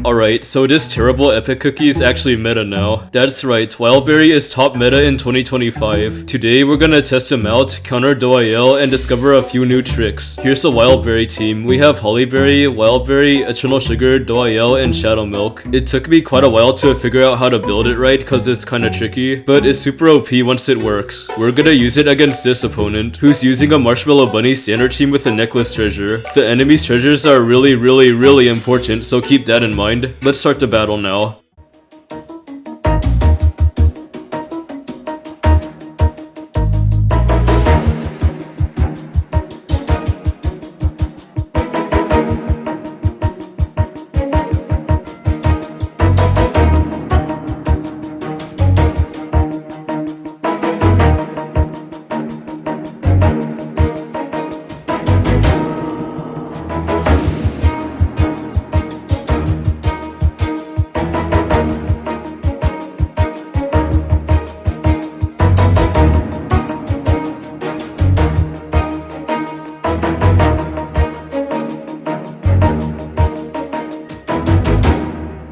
Alright, so this terrible epic cookie is actually meta now. That's right, Wildberry is top meta in 2025. Today we're gonna test him out, counter Doyle, and discover a few new tricks. Here's the Wildberry team. We have Hollyberry, Wildberry, Eternal Sugar, Doyle, and Shadow Milk. It took me quite a while to figure out how to build it right cause it's kinda tricky, but it's super OP once it works. We're gonna use it against this opponent, who's using a Marshmallow Bunny standard team with a necklace treasure. The enemy's treasures are really important, so keep that in mind. Let's start the battle now.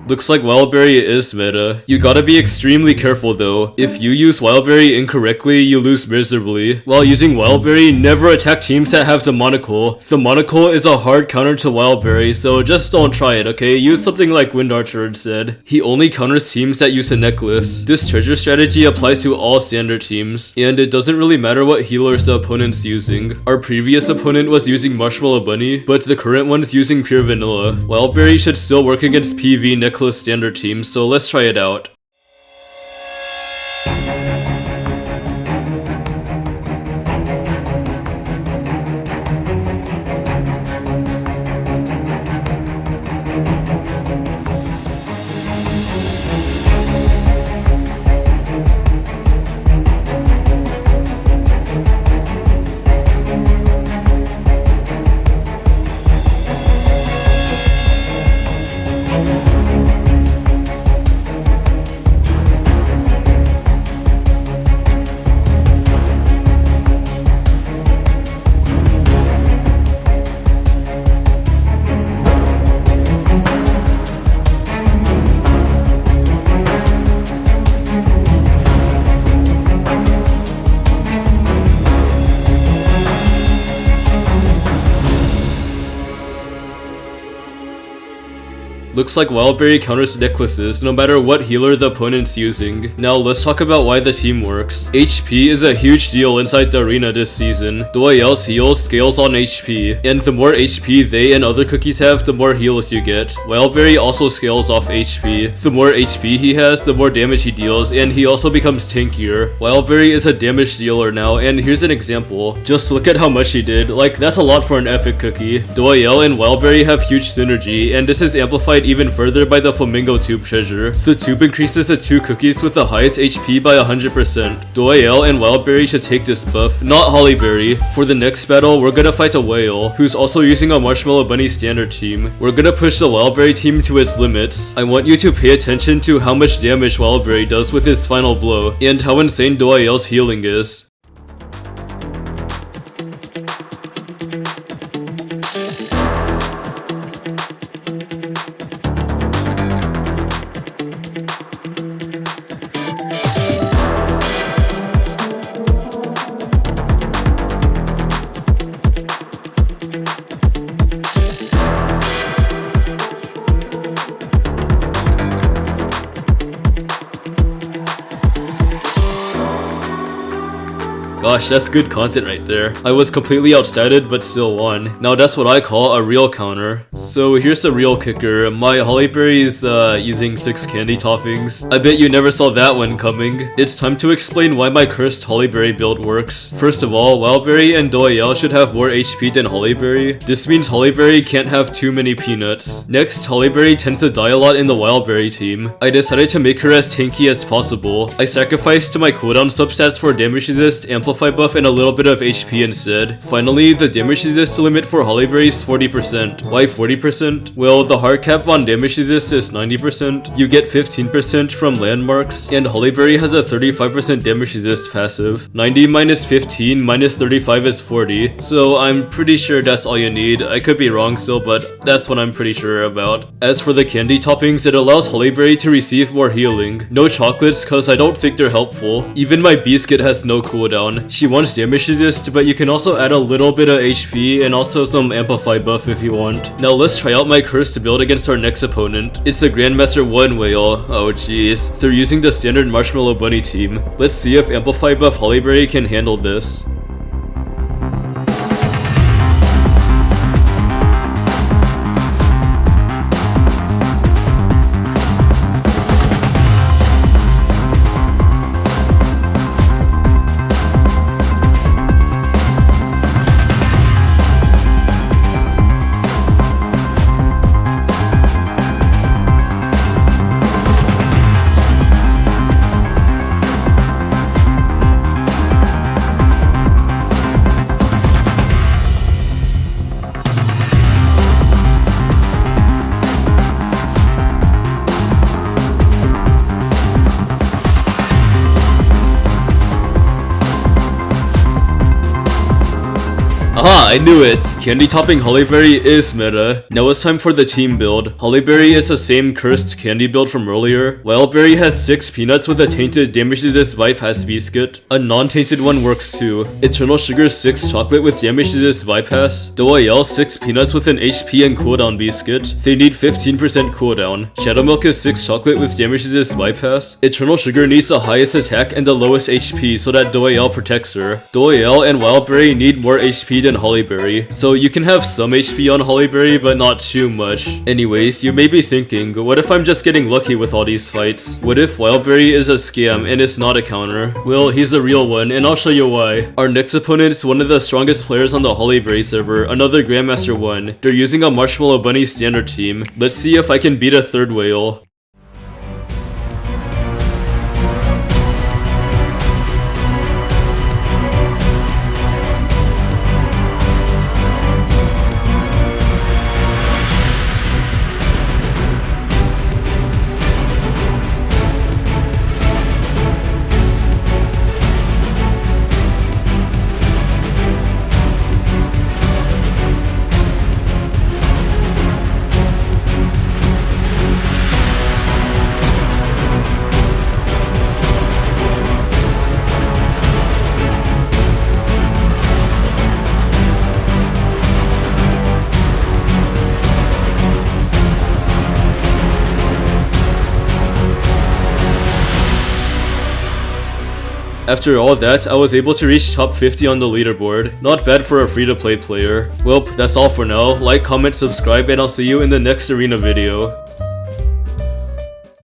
Looks like Wildberry is meta. You gotta be extremely careful though. If you use Wildberry incorrectly, you lose miserably. While using Wildberry, never attack teams that have Demonical. Demonical is a hard counter to Wildberry, so just don't try it, okay? Use something like Wind Archer instead. He only counters teams that use a necklace. This treasure strategy applies to all standard teams, and it doesn't really matter what healers the opponent's using. Our previous opponent was using Marshmallow Bunny, but the current one's using pure vanilla. Wildberry should still work against PV necklace standard teams, so let's try it out. Looks like Wildberry counters necklaces no matter what healer the opponent's using. Now let's talk about why the team works. HP is a huge deal inside the arena this season. Doyle's heals scales on HP, and the more HP they and other cookies have, the more heals you get. Wildberry also scales off HP. The more HP he has, the more damage he deals, and he also becomes tankier. Wildberry is a damage dealer now, and here's an example. Just look at how much he did. Like, that's a lot for an epic cookie. Doyle and Wildberry have huge synergy, and this is amplified even further by the Flamingo Tube treasure. The tube increases the two cookies with the highest HP by 100%. Doyle and Wildberry should take this buff, not Hollyberry. For the next battle, we're gonna fight a whale, who's also using a Marshmallow Bunny standard team. We're gonna push the Wildberry team to its limits. I want you to pay attention to how much damage Wildberry does with his final blow, and how insane Doyle's healing is. Gosh, that's good content right there. I was completely outstatted but still won. Now that's what I call a real counter. So here's the real kicker. My Hollyberry is using 6 candy toppings. I bet you never saw that one coming. It's time to explain why my cursed Hollyberry build works. First of all, Wildberry and Doyle should have more HP than Hollyberry. This means Hollyberry can't have too many peanuts. Next, Hollyberry tends to die a lot in the Wildberry team. I decided to make her as tanky as possible. I sacrificed to my cooldown substats for damage resist, amplification, amplify buff and a little bit of HP instead. Finally, the damage resist limit for Hollyberry is 40%. Why 40%? Well, the hard cap on damage resist is 90%. You get 15% from landmarks, and Hollyberry has a 35% damage resist passive. 90 minus 15 minus 35 is 40, so I'm pretty sure that's all you need. I could be wrong still, but that's what I'm pretty sure about. As for the candy toppings, it allows Hollyberry to receive more healing. No chocolates, cause I don't think they're helpful. Even my biscuit has no cooldown. She wants damage resist, but you can also add a little bit of HP and also some amplify buff if you want. Now let's try out my cursed build against our next opponent. It's the Grandmaster 1 whale. Oh jeez. They're using the standard Marshmallow Bunny team. Let's see if amplify buff Hollyberry can handle this. Aha, I knew it! Candy topping Hollyberry is meta. Now it's time for the team build. Hollyberry is the same cursed candy build from earlier. Wildberry has 6 peanuts with a tainted damage resist bypass biscuit. A non-tainted one works too. Eternal Sugar 6 chocolate with damage resist bypass. Doyle 6 peanuts with an HP and cooldown biscuit. They need 15% cooldown. Shadow Milk is 6 chocolate with damage resist bypass. Eternal Sugar needs the highest attack and the lowest HP so that Doyle protects her. Doyle and Wildberry need more HP than Hollyberry, so you can have some HP on Hollyberry but not too much. Anyways, you may be thinking, what if I'm just getting lucky with all these fights? What if Wildberry is a scam and it's not a counter? Well, he's a real one, and I'll show you why. Our next opponent is one of the strongest players on the Hollyberry server, another Grandmaster 1. They're using a Marshmallow Bunny standard team. Let's see if I can beat a third whale. After all that, I was able to reach top 50 on the leaderboard. Not bad for a free-to-play player. Well, that's all for now. Like, comment, subscribe, and I'll see you in the next arena video.